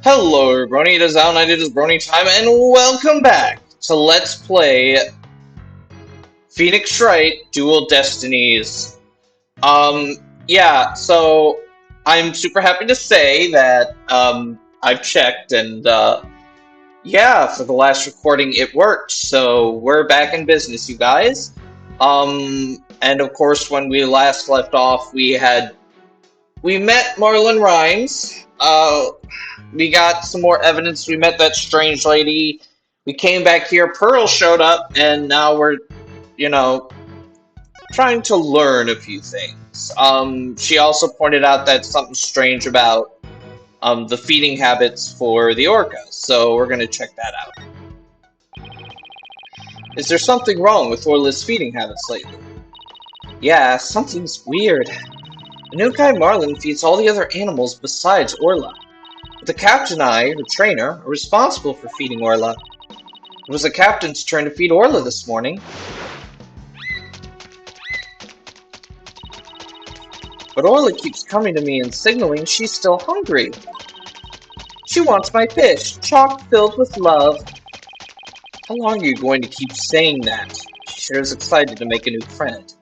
Hello everybody, it is Al Knight, it is Brony time, and welcome back to Let's Play Phoenix Wright Dual Destinies. Um, so I'm super happy to say that, I've checked and, for the last recording it worked, so we're back in business, you guys. And of course when we last left off we met Marlon Rhymes. We got some more evidence. We met that strange lady. We came back here. Pearl showed up, and now we're, you know, trying to learn a few things. She also pointed out that something strange about the feeding habits for the orca. So we're gonna check that out. Is there something wrong with Orla's feeding habits lately? Yeah, something's weird. The new guy Marlin feeds all the other animals besides Orla. But the captain and I, her trainer, are responsible for feeding Orla. It was the captain's turn to feed Orla this morning. But Orla keeps coming to me and signaling she's still hungry. She wants my fish, chock filled with love. How long are you going to keep saying that? She sure is excited to make a new friend.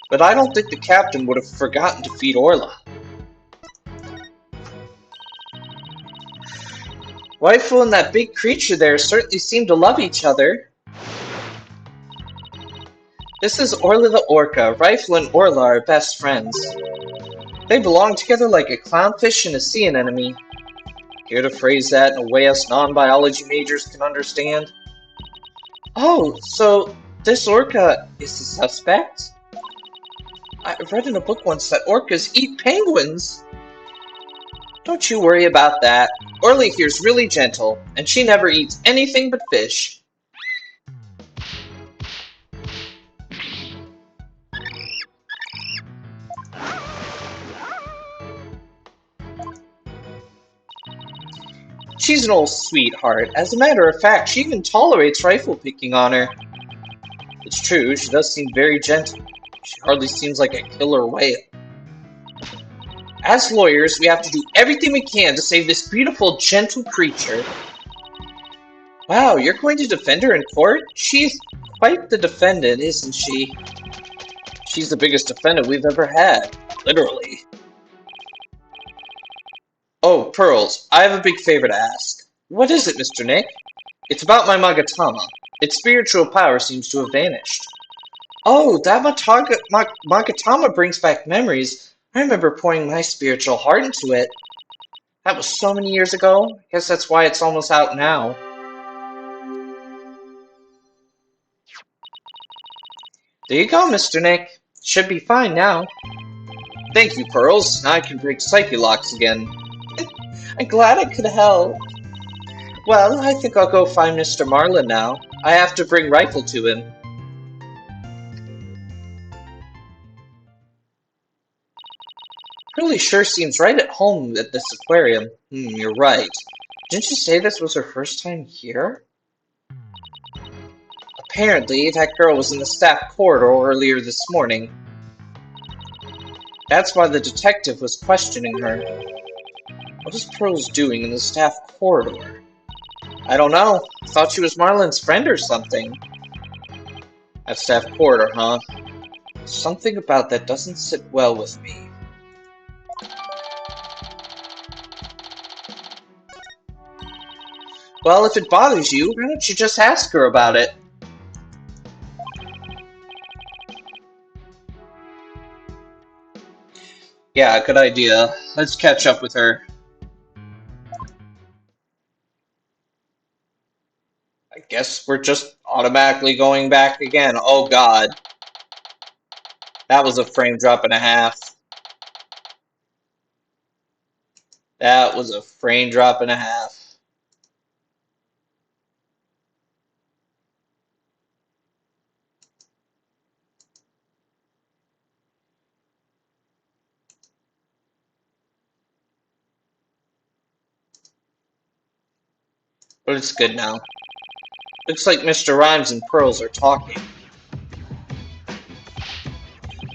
But I don't think the captain would have forgotten to feed Orla. Rifle and that big creature there certainly seem to love each other. This is Orla the Orca. Rifle and Orla are best friends. They belong together like a clownfish and a sea anemone. Care to phrase that in a way us non-biology majors can understand? Oh, so this orca is the suspect? I read in a book once that orcas eat penguins. Don't you worry about that. Orla here's really gentle, and she never eats anything but fish. She's an old sweetheart. As a matter of fact, she even tolerates rifle picking on her. It's true, she does seem very gentle. She hardly seems like a killer whale. As lawyers, we have to do everything we can to save this beautiful, gentle creature. Wow, you're going to defend her in court? She's quite the defendant, isn't she? She's the biggest defendant we've ever had. Literally. Oh, Pearls, I have a big favor to ask. What is it, Mr. Nick? It's about my Magatama. Its spiritual power seems to have vanished. Oh, that Magatama brings back memories. I remember pouring my spiritual heart into it. That was so many years ago. I guess that's why it's almost out now. There you go, Mr. Nick. Should be fine now. Thank you, Pearls. Now I can break psyche locks again. I'm glad I could help. Well, I think I'll go find Mr. Marlin now. I have to bring Rifle to him. Really sure seems right at home at this aquarium. You're right. Didn't you say this was her first time here? Apparently, that girl was in the staff corridor earlier this morning. That's why the detective was questioning her. What is Pearls doing in the staff corridor? I don't know. I thought she was Marlin's friend or something. That staff corridor, huh? Something about that doesn't sit well with me. Well, if it bothers you, why don't you just ask her about it? Yeah, good idea. Let's catch up with her. I guess we're just automatically going back again. Oh god. That was a frame drop and a half. That was a frame drop and a half. But it's good now. Looks like Mr. Rhymes and Pearls are talking.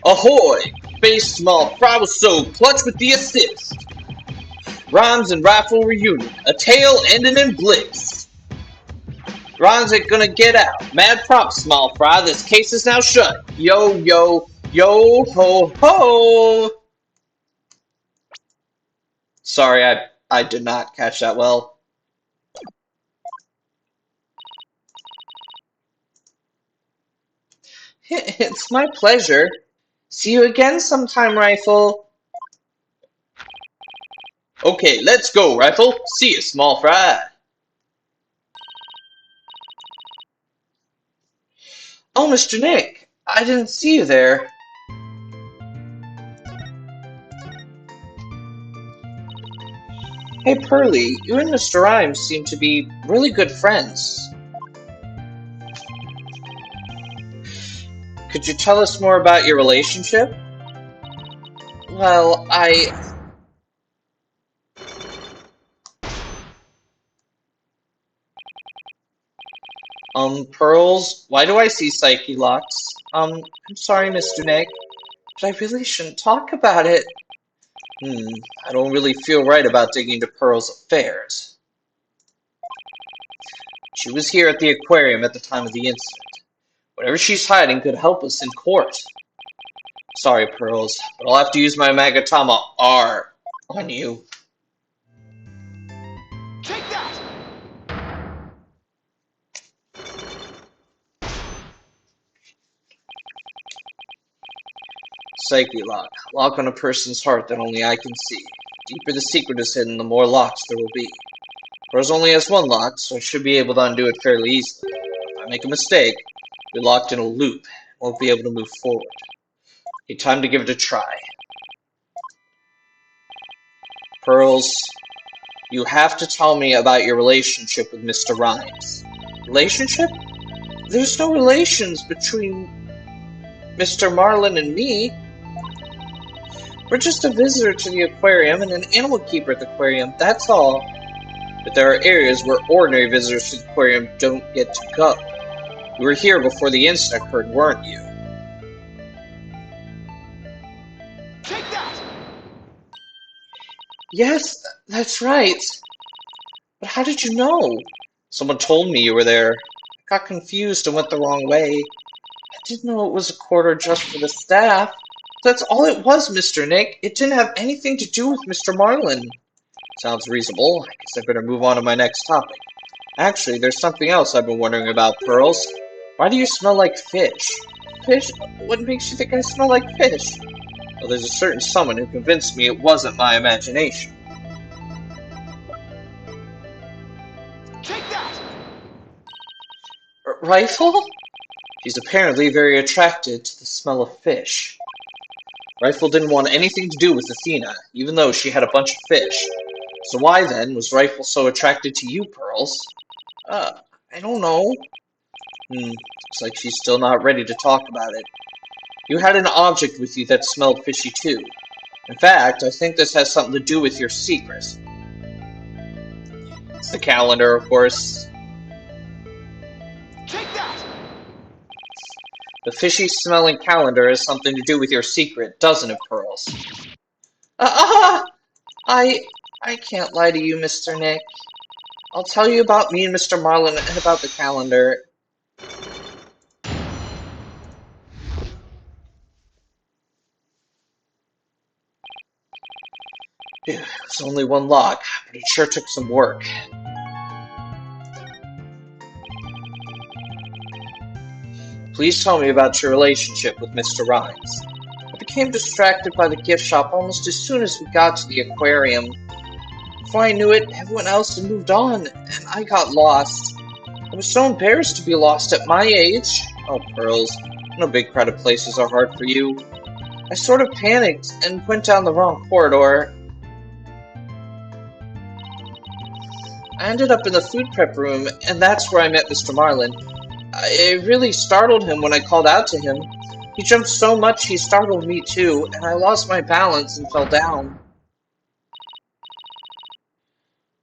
Ahoy! Base small, Bravo so clutch with the assist! Rhymes and Rifle Reunion. A tale ending in bliss. Rhymes ain't gonna get out. Mad props, small fry. This case is now shut. Yo, yo, yo, ho, ho. Sorry, I did not catch that well. It's my pleasure. See you again sometime, Rifle. Okay, let's go, Rifle. See you, small fry. Oh, Mr. Nick, I didn't see you there. Hey, Pearly, you and Mr. Rhymes seem to be really good friends. Could you tell us more about your relationship? Well, Pearls, why do I see Psyche locks? I'm sorry, Mr. Nick, but I really shouldn't talk about it. I don't really feel right about digging into Pearl's affairs. She was here at the aquarium at the time of the incident. Whatever she's hiding could help us in court. Sorry, Pearls, but I'll have to use my Magatama R on you. Take that! Psyche lock. Lock on a person's heart that only I can see. The deeper the secret is hidden, the more locks there will be. Rose only has one lock, so I should be able to undo it fairly easily. If I make a mistake, we'll be locked in a loop and won't be able to move forward. Okay, time to give it a try. Pearls, you have to tell me about your relationship with Mr. Rhymes. Relationship? There's no relations between Mr. Marlin and me. We're just a visitor to the aquarium and an animal keeper at the aquarium, that's all. But there are areas where ordinary visitors to the aquarium don't get to go. You were here before the incident occurred, weren't you? Take that! Yes, that's right. But how did you know? Someone told me you were there. I got confused and went the wrong way. I didn't know it was a quarter just for the staff. That's all it was, Mr. Nick. It didn't have anything to do with Mr. Marlin. Sounds reasonable. I guess I better move on to my next topic. Actually, there's something else I've been wondering about, Pearls. Why do you smell like fish? Fish? What makes you think I smell like fish? Well, there's a certain someone who convinced me it wasn't my imagination. Take that! Rifle? She's apparently very attracted to the smell of fish. Rifle didn't want anything to do with Athena, even though she had a bunch of fish. So why, then, was Rifle so attracted to you, Pearls? I don't know. Looks like she's still not ready to talk about it. You had an object with you that smelled fishy, too. In fact, I think this has something to do with your secret. It's the calendar, of course. Take that! The fishy-smelling calendar has something to do with your secret, doesn't it, Pearls? I can't lie to you, Mr. Nick. I'll tell you about me and Mr. Marlin and about the calendar. It was only one lock, but it sure took some work. Please tell me about your relationship with Mr. Rhymes. I became distracted by the gift shop almost as soon as we got to the aquarium. Before I knew it, everyone else had moved on, and I got lost. I was so embarrassed to be lost at my age. Oh, Pearls, no big crowded places are hard for you. I sort of panicked and went down the wrong corridor. I ended up in the food prep room, and that's where I met Mr. Marlin. It really startled him when I called out to him. He jumped so much he startled me too, and I lost my balance and fell down.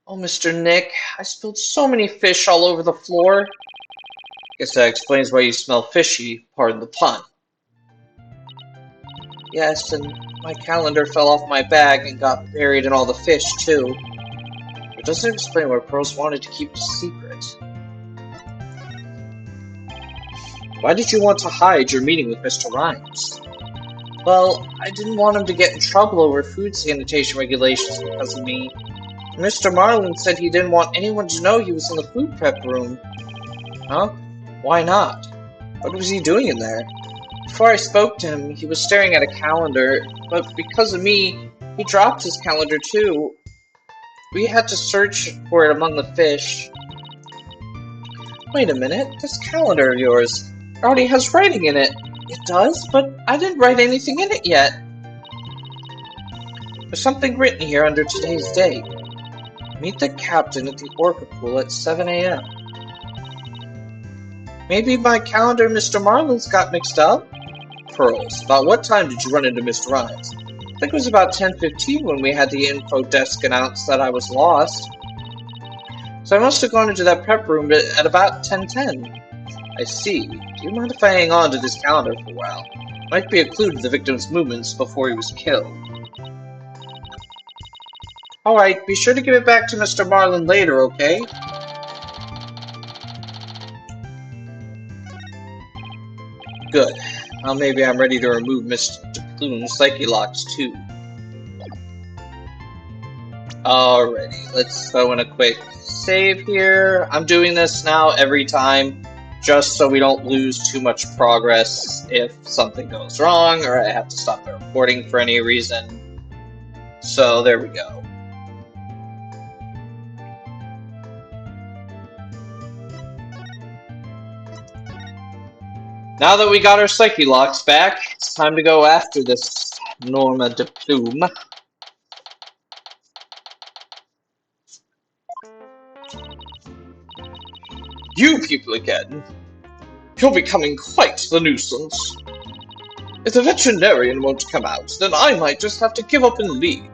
Oh, Mr. Nick, I spilled so many fish all over the floor. Guess that explains why you smell fishy, pardon the pun. Yes, and my calendar fell off my bag and got buried in all the fish, too. It doesn't explain why Pearls wanted to keep it a secret. Why did you want to hide your meeting with Mr. Rhymes? Well, I didn't want him to get in trouble over food sanitation regulations because of me. Mr. Marlin said he didn't want anyone to know he was in the food prep room. Huh? Why not? What was he doing in there? Before I spoke to him, he was staring at a calendar, but because of me, he dropped his calendar too. We had to search for it among the fish. Wait a minute, this calendar of yours already has writing in it. It does, but I didn't write anything in it yet. There's something written here under today's date. Meet the captain at the Orca Pool at 7 a.m. Maybe my calendar and Mr. Marlin's got mixed up? Pearls, about what time did you run into Mr. Rhymes? I think it was about 10:15 when we had the info desk announce that I was lost. So I must have gone into that prep room at about 10:10. I see. Do you mind if I hang on to this calendar for a while? Might be a clue to the victim's movements before he was killed. Alright, be sure to give it back to Mr. Marlin later, okay? Good. Now maybe I'm ready to remove Mr. Plume's psyche locks too. Alrighty, let's throw in a quick save here. I'm doing this now every time, just so we don't lose too much progress if something goes wrong or I have to stop the recording for any reason. So there we go. Now that we got our psyche locks back, it's time to go after this Norma de Plume. You people again. You're becoming quite the nuisance. If the veterinarian won't come out, then I might just have to give up and leave.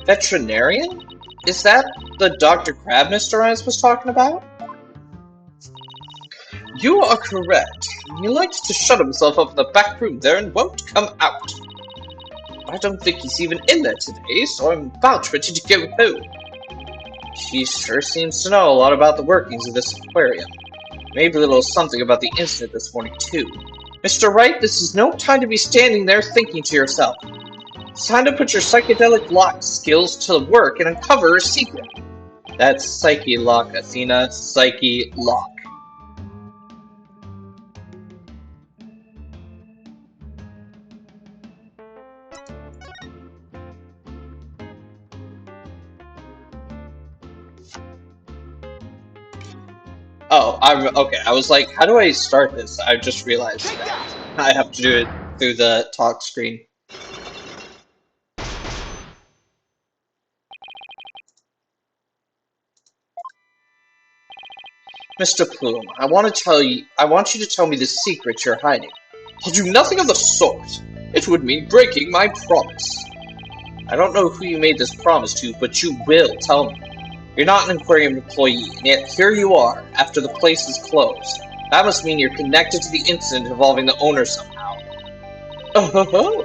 Veterinarian? Is that the Dr. Crab Mr. Rhymes was talking about? You are correct. He likes to shut himself up in the back room there and won't come out. I don't think he's even in there today, so I'm about ready to go home. She sure seems to know a lot about the workings of this aquarium. Maybe a little something about the incident this morning, too. Mr. Wright, this is no time to be standing there thinking to yourself. It's time to put your psychedelic lock skills to work and uncover a secret. That's Psyche Lock, Athena. Psyche Lock. Oh, okay. I was like, how do I start this? I just realized that I have to do it through the talk screen. Mr. Plume, I want you to tell me the secret you're hiding. I'll do nothing of the sort. It would mean breaking my promise. I don't know who you made this promise to, but you will tell me. You're not an aquarium employee, and yet here you are, after the place is closed. That must mean you're connected to the incident involving the owner somehow. Oh,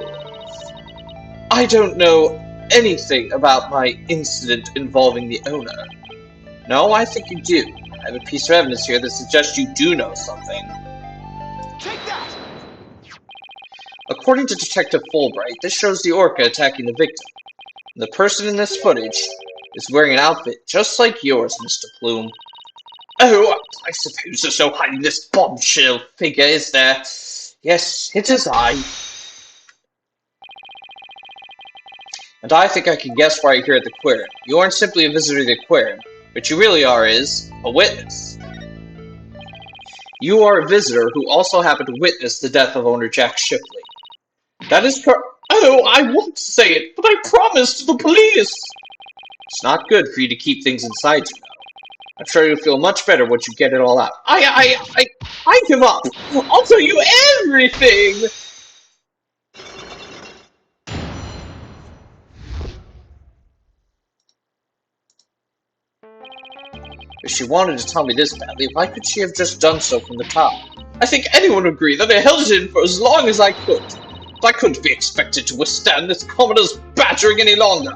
I don't know anything about my incident involving the owner. No, I think you do. I have a piece of evidence here that suggests you do know something. Take that! According to Detective Fulbright, this shows the orca attacking the victim. The person in this footage is wearing an outfit just like yours, Mr. Plume. Oh, I suppose there's no hiding this bombshell figure, is there? Yes, it is I. And I think I can guess why you're here at the aquarium. You aren't simply a visitor to the aquarium. What you really are is a witness. You are a visitor who also happened to witness the death of owner Jack Shipley. That is correct. Oh, I won't say it, but I promised the police! It's not good for you to keep things inside you, though. I'm sure you'll feel much better once you get it all out. I give up! I'll tell you everything! If she wanted to tell me this badly, why could she have just done so from the top? I think anyone would agree that I held it in for as long as I could. I couldn't be expected to withstand this commoner's badgering any longer.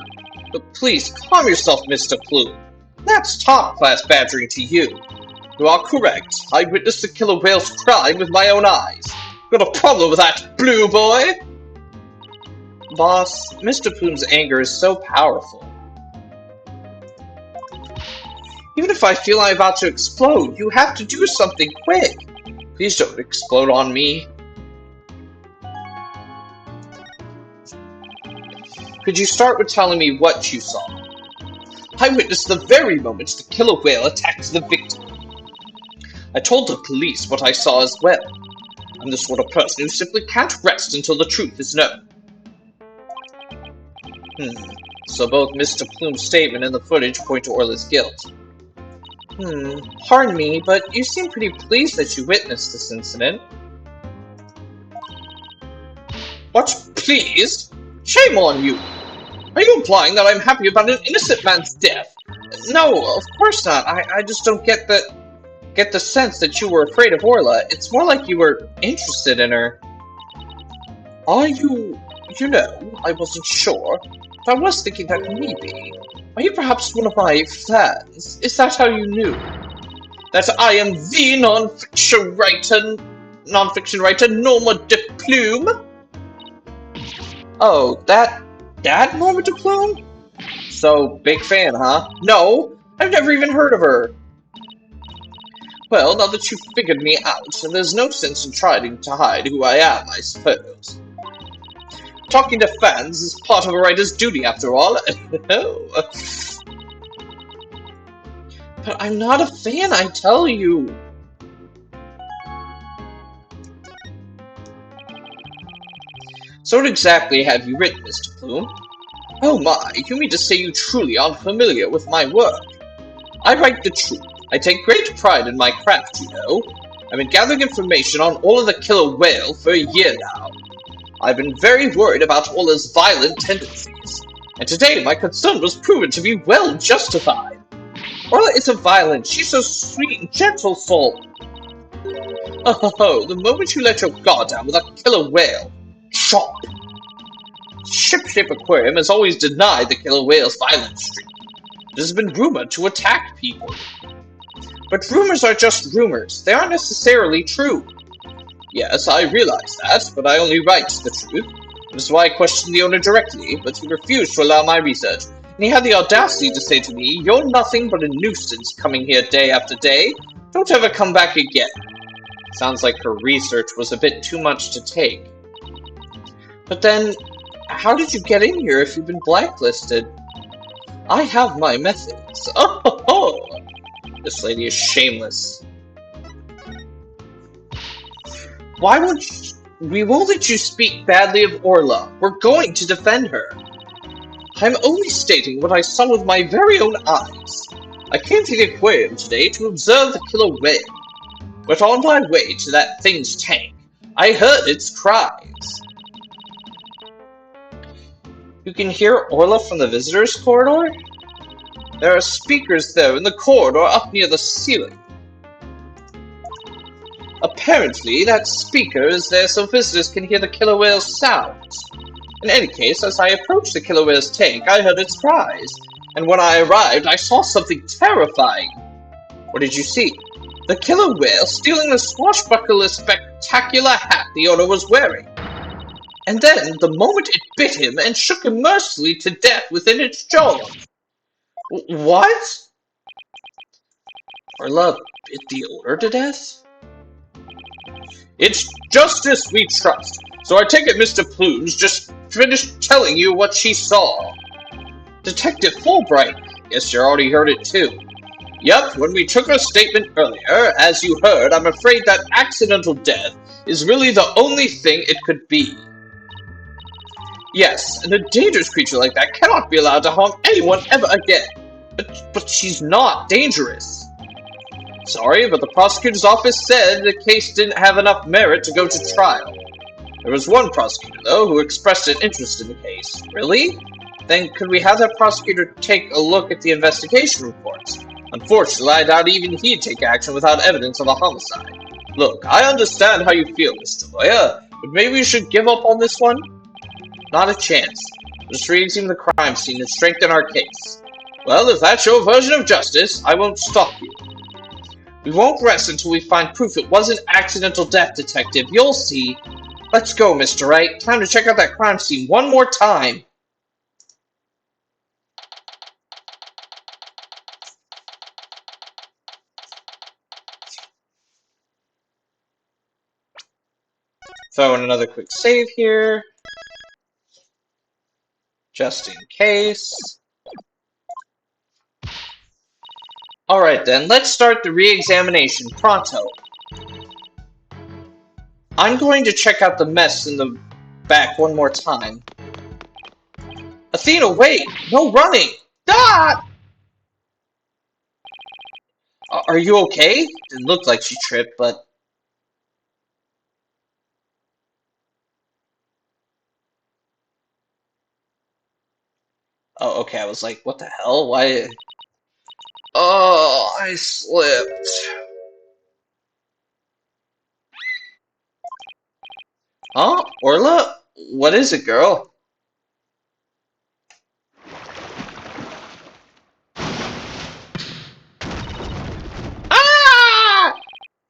But please, calm yourself, Mr. Plume. That's top-class badgering to you. You are correct. I witnessed the killer whale's crime with my own eyes. Got a problem with that, Blue Boy? Boss, Mr. Plume's anger is so powerful. Even if I feel I'm about to explode, you have to do something quick. Please don't explode on me. Could you start with telling me what you saw? I witnessed the very moment the killer whale attacked the victim. I told the police what I saw as well. I'm the sort of person who simply can't rest until the truth is known. So both Mr. Plume's statement and the footage point to Orla's guilt. Pardon me, but you seem pretty pleased that you witnessed this incident. What, pleased? Shame on you! Are you implying that I'm happy about an innocent man's death? No, of course not. I just don't get the sense that you were afraid of Orla. It's more like you were interested in her. Are you... You know, I wasn't sure. But I was thinking that maybe... Are you perhaps one of my fans? Is that how you knew? That I am the non-fiction writer Norma de Plume? Oh, that Norma de Plume? So, big fan, huh? No, I've never even heard of her. Well, now that you've figured me out, there's no sense in trying to hide who I am, I suppose. Talking to fans is part of a writer's duty, after all. But I'm not a fan, I tell you. So what exactly have you written, Mr. Plume? Oh my, you mean to say you truly aren't familiar with my work? I write the truth. I take great pride in my craft, you know. I've been gathering information on Orla the killer whale for a year now. I've been very worried about Orla's violent tendencies, and today my concern was proven to be well justified. Orla isn't violent, she's a sweet and gentle soul. Oh, the moment you let your guard down with a killer whale, chomp! Ship Aquarium has always denied the killer whale's violent streak. It has been rumored to attack people. But rumors are just rumors, they aren't necessarily true. Yes, I realize that, but I only write the truth. This is why I questioned the owner directly, but he refused to allow my research, and he had the audacity to say to me, "You're nothing but a nuisance coming here day after day. Don't ever come back again." Sounds like her research was a bit too much to take. But then, how did you get in here if you've been blacklisted? I have my methods. Oh, this lady is shameless. We won't let you speak badly of Orla. We're going to defend her. I'm only stating what I saw with my very own eyes. I came to the aquarium today to observe the killer whale. But on my way to that thing's tank, I heard its cries. You can hear Orla from the visitors' corridor? There are speakers there in the corridor up near the ceiling. Apparently, that speaker is there so visitors can hear the killer whale's sounds. In any case, as I approached the killer whale's tank, I heard its cries, and when I arrived, I saw something terrifying. What did you see? The killer whale stealing the swashbuckler spectacular hat the owner was wearing. And then, the moment it bit him and shook him mercilessly to death within its jaws. What? Orla bit the owner to death? It's justice we trust, so I take it Mr. Plume's just finished telling you what she saw. Detective Fulbright, guess you already heard it too. Yep, when we took her statement earlier, as you heard, I'm afraid that accidental death is really the only thing it could be. Yes, and a dangerous creature like that cannot be allowed to harm anyone ever again. But she's not dangerous. Sorry, but the prosecutor's office said the case didn't have enough merit to go to trial. There was one prosecutor, though, who expressed an interest in the case. Really? Then could we have that prosecutor take a look at the investigation reports? Unfortunately, I doubt even he'd take action without evidence of a homicide. Look, I understand how you feel, Mr. Lawyer, But maybe we should give up on this one? Not a chance. Just re-examine the crime scene and strengthen our case. Well, if that's your version of justice, I won't stop you. We won't rest until we find proof it wasn't accidental death, Detective. You'll see. Let's go, Mr. Wright. Time to check out that crime scene one more time. Throw in another quick save here. Just in case. Alright then, let's start the re-examination pronto. I'm going to check out the mess in the back one more time. Athena, wait! No running! Ah! Are you okay? Didn't look like she tripped, but... Oh, okay, I was like, what the hell? Why... Oh, I slipped. Huh? Orla? What is it, girl? Ah!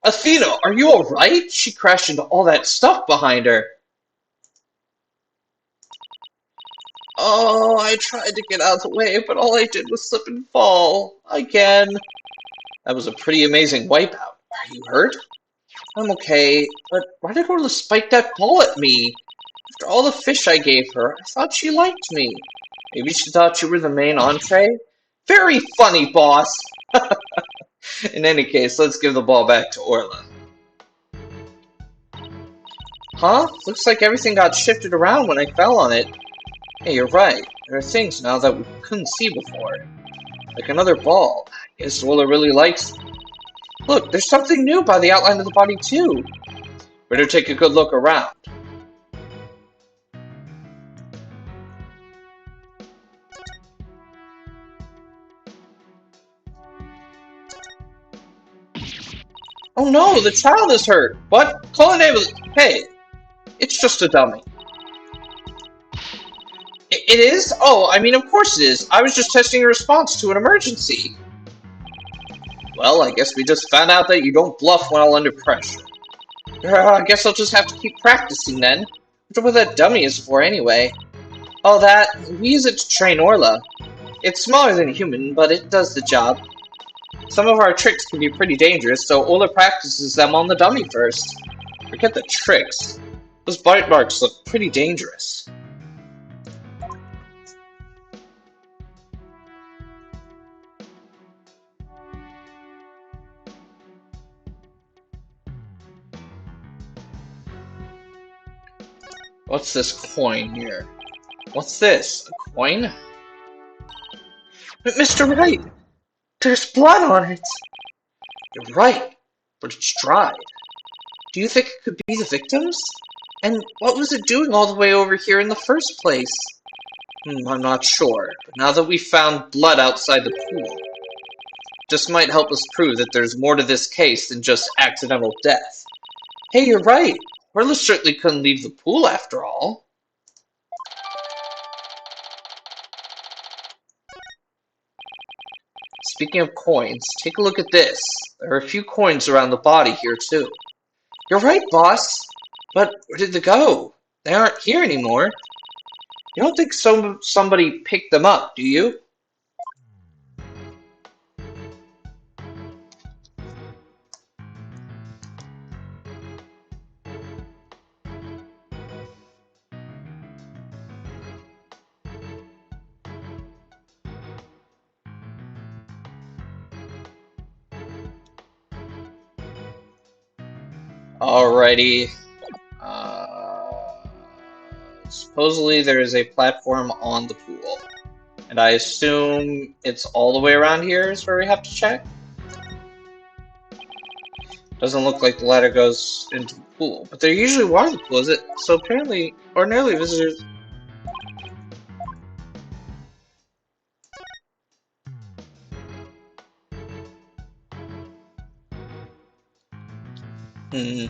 Athena, are you alright? She crashed into all that stuff behind her. Oh, I tried to get out of the way, but all I did was slip and fall. Again. That was a pretty amazing wipeout. Are you hurt? I'm okay, but why did Orla spike that ball at me? After all the fish I gave her, I thought she liked me. Maybe she thought you were the main entree? Very funny, boss! In any case, let's give the ball back to Orla. Huh? Looks like everything got shifted around when I fell on it. Hey, you're right. There are things now that we couldn't see before. Like another ball. I guess Orla really likes... Look, there's something new by the outline of the body, too. Better take a good look around. Oh no, the child is hurt! What? Call an ambulance! Hey, it's just a dummy. It is? Oh, I mean, of course it is. I was just testing your response to an emergency. Well, I guess we just found out that you don't bluff while under pressure. I guess I'll just have to keep practicing then. Wonder what that dummy is for anyway. Oh, that? We use it to train Orla. It's smaller than a human, but it does the job. Some of our tricks can be pretty dangerous, so Orla practices them on the dummy first. Forget the tricks. Those bite marks look pretty dangerous. What's this coin here? What's this? A coin? Mr. Wright! There's blood on it! You're right, but it's dried. Do you think it could be the victims? And what was it doing all the way over here in the first place? I'm not sure, but now that we've found blood outside the pool, just might help us prove that there's more to this case than just accidental death. Hey, you're right. Orla certainly couldn't leave the pool after all. Speaking of coins, take a look at this. There are a few coins around the body here, too. You're right, boss. But where did they go? They aren't here anymore. You don't think somebody picked them up, do you? Alrighty. Supposedly there is a platform on the pool. And I assume it's all the way around here is where we have to check? Doesn't look like the ladder goes into the pool. But there usually was a pool, is it? So apparently, ordinarily visitors... Hmm.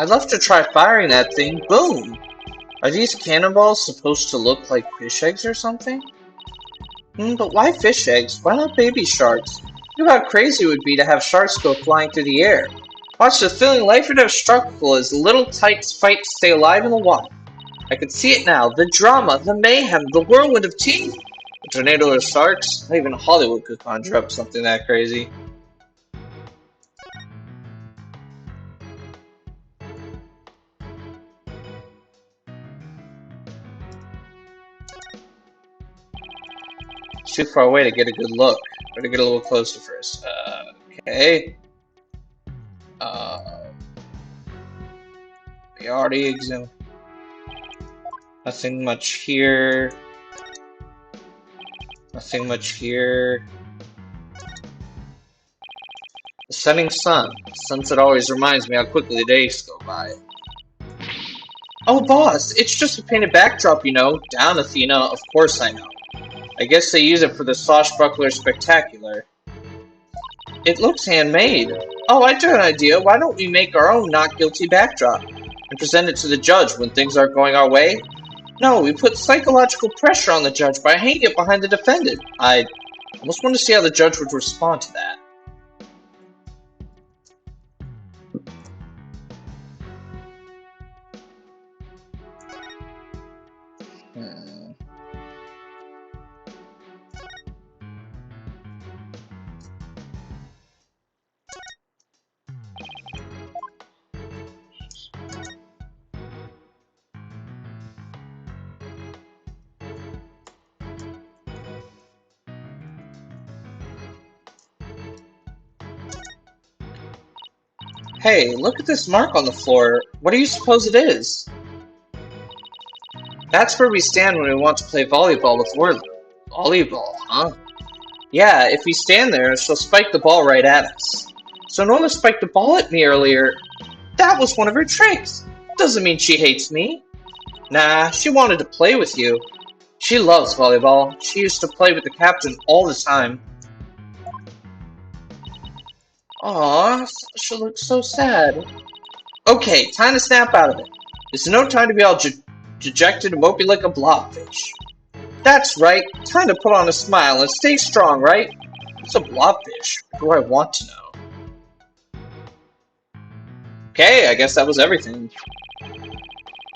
I'd love to try firing that thing. Boom! Are these cannonballs supposed to look like fish eggs or something? But why fish eggs? Why not baby sharks? Think how crazy it would be to have sharks go flying through the air. Watch the thrilling life or death struggle as little tights fight to stay alive in the water. I can see it now. The drama, the mayhem, the whirlwind of teeth. A tornado of sharks? Not even Hollywood could conjure up something that crazy. It's too far away to get a good look. Better get a little closer first. Okay. We already examined. Nothing much here. Nothing much here. The setting sun. Sunset always reminds me how quickly the days go by. Oh, boss, it's just a painted backdrop, you know. Down, Athena. Of course I know. I guess they use it for the Swashbuckler Spectacular. It looks handmade. Oh, I got an idea. Why don't we make our own not guilty backdrop and present it to the judge when things aren't going our way? No, we put psychological pressure on the judge by hanging it behind the defendant. I almost want to see how the judge would respond to that. Hey, look at this mark on the floor. What do you suppose it is? That's where we stand when we want to play volleyball with Worley. Volleyball, huh? Yeah, if we stand there, she'll spike the ball right at us. So Norma spiked the ball at me earlier. That was one of her tricks. Doesn't mean she hates me. Nah, she wanted to play with you. She loves volleyball. She used to play with the captain all the time. Aw, she looks so sad. Okay, time to snap out of it. There's no time to be all dejected and mopey like a blobfish. That's right, time to put on a smile and stay strong, right? What's a blobfish? What do I want to know? Okay, I guess that was everything.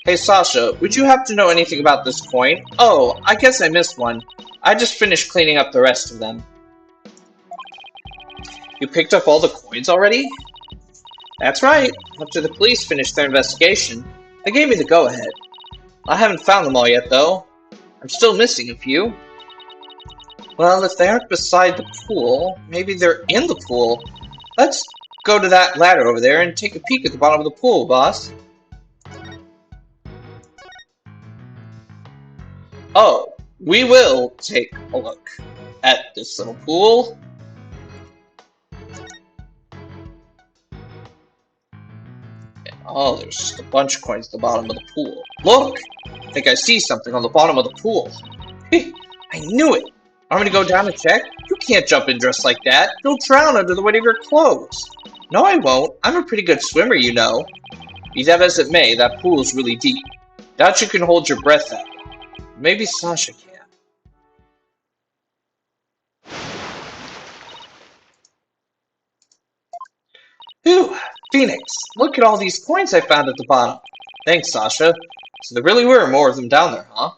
Hey Sasha, would you happen to know anything about this coin? Oh, I guess I missed one. I just finished cleaning up the rest of them. You picked up all the coins already? That's right. After the police finished their investigation, they gave me the go-ahead. I haven't found them all yet, though. I'm still missing a few. Well, if they aren't beside the pool, maybe they're in the pool. Let's go to that ladder over there and take a peek at the bottom of the pool, boss. Oh, we will take a look at this little pool. Oh, there's just a bunch of coins at the bottom of the pool. Look! I think I see something on the bottom of the pool. I knew it! I'm gonna go down and check. You can't jump in dressed like that. You'll drown under the weight of your clothes. No, I won't. I'm a pretty good swimmer, you know. Be that as it may, that pool's really deep. Doubt you can hold your breath that long. Maybe Sasha can. Phew! Phoenix, look at all these coins I found at the bottom. Thanks, Sasha. So there really were more of them down there, huh?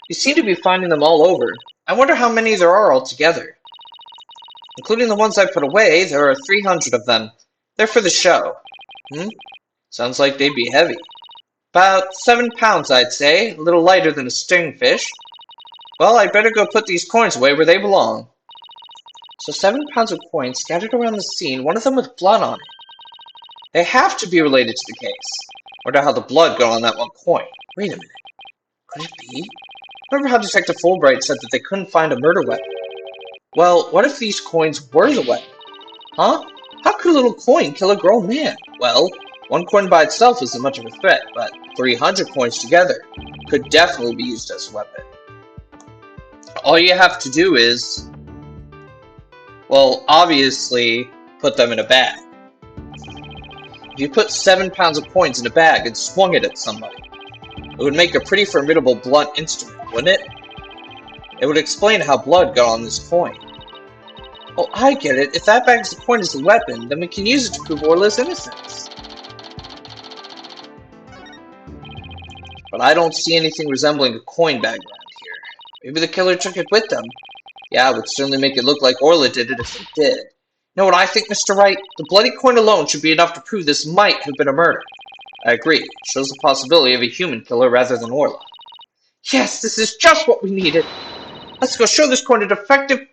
You seem to be finding them all over. I wonder how many there are altogether. Including the ones I put away, there are 300 of them. They're for the show. Sounds like they'd be heavy. About 7 pounds, I'd say. A little lighter than a stingfish. Well, I'd better go put these coins away where they belong. So 7 pounds of coins scattered around the scene, one of them with blood on it. They have to be related to the case. Wonder how the blood got on that one coin. Wait a minute. Could it be? Remember how Detective Fulbright said that they couldn't find a murder weapon? Well, what if these coins were the weapon? Huh? How could a little coin kill a grown man? Well, one coin by itself isn't much of a threat, but 300 coins together could definitely be used as a weapon. All you have to do is, well, obviously, put them in a bag. If you put 7 pounds of coins in a bag and swung it at somebody, it would make a pretty formidable blunt instrument, wouldn't it? It would explain how blood got on this coin. Oh, I get it. If that bag's the coin is a weapon, then we can use it to prove Orla's innocence. But I don't see anything resembling a coin bag around here. Maybe the killer took it with them. Yeah, it would certainly make it look like Orla did it if they did. You know what I think, Mr. Wright? The bloody coin alone should be enough to prove this might have been a murder. I agree. It shows the possibility of a human killer rather than Orla. Yes, this is just what we needed. Let's go show this coin to Detective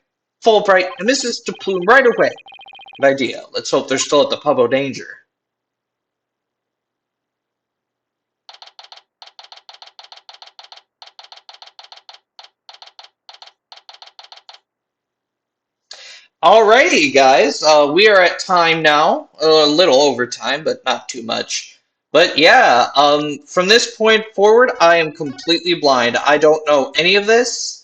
Fulbright and Mrs. DePlume right away. Good idea. Let's hope they're still at the Pub O'Danger. Alrighty, guys. We are at time now. A little over time, but not too much. But yeah, from this point forward, I am completely blind. I don't know any of this.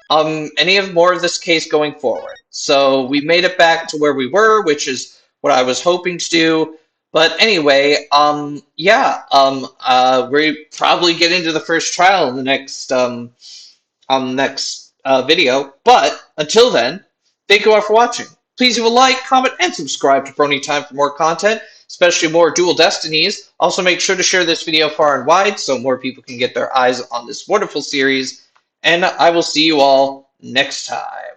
Any of more of this case going forward. So we made it back to where we were, which is what I was hoping to do. But anyway, yeah, we probably get into the first trial in the next video. But until then, thank you all for watching. Please leave a like, comment, and subscribe to Brony Time for more content, especially more Dual Destinies. Also, make sure to share this video far and wide so more people can get their eyes on this wonderful series. And I will see you all next time.